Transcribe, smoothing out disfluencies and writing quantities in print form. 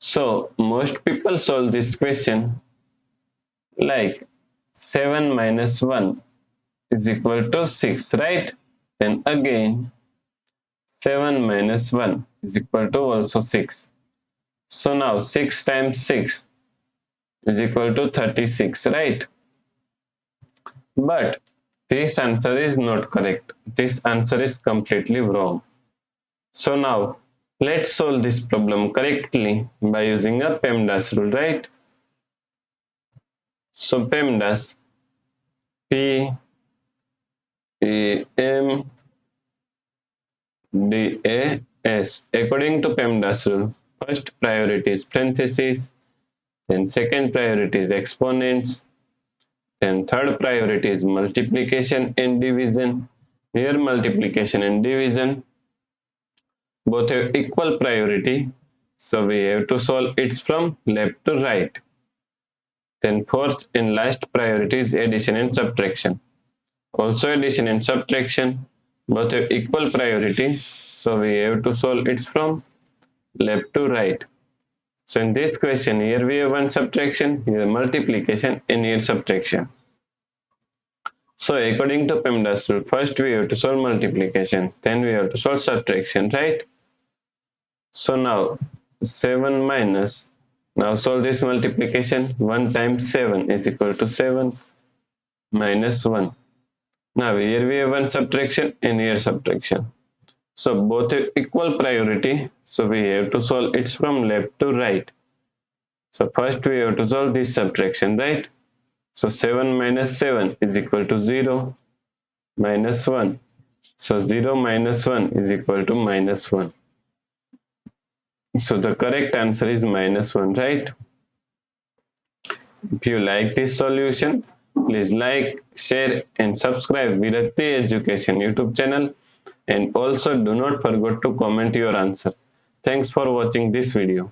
So most people solve this question like 7 minus 1 is equal to 6, right? Then again 7 minus 1 is equal to also 6. So now 6 times 6 is equal to 36, right? But this answer is not correct. This answer is completely wrong. So now let's solve this problem correctly by using a PEMDAS rule, right? So PEMDAS, P E M D A S. According to PEMDAS rule, first priority is parentheses, then second priority is exponents, then third priority is multiplication and division. Here multiplication and division both have equal priority, so we have to solve it from left to right. Then fourth and last priority is addition and subtraction. Also addition and subtraction both have equal priority, so we have to solve it from left to right. So in this question, here we have one subtraction, here multiplication, and here subtraction. So according to PEMDAS rule, first we have to solve multiplication, then we have to solve subtraction, right? So now 7 minus, now solve this multiplication. 1 times 7 is equal to 7 minus 1. Now here we have one subtraction and here subtraction. So both have equal priority, so we have to solve it from left to right. So first we have to solve this subtraction, right? So 7 minus 7 is equal to 0 minus 1. So 0 minus 1 is equal to minus 1. So the correct answer is minus 1, right? If you like this solution, please like, share and subscribe Virakti Education YouTube channel, and also do not forget to comment your answer. Thanks for watching this video.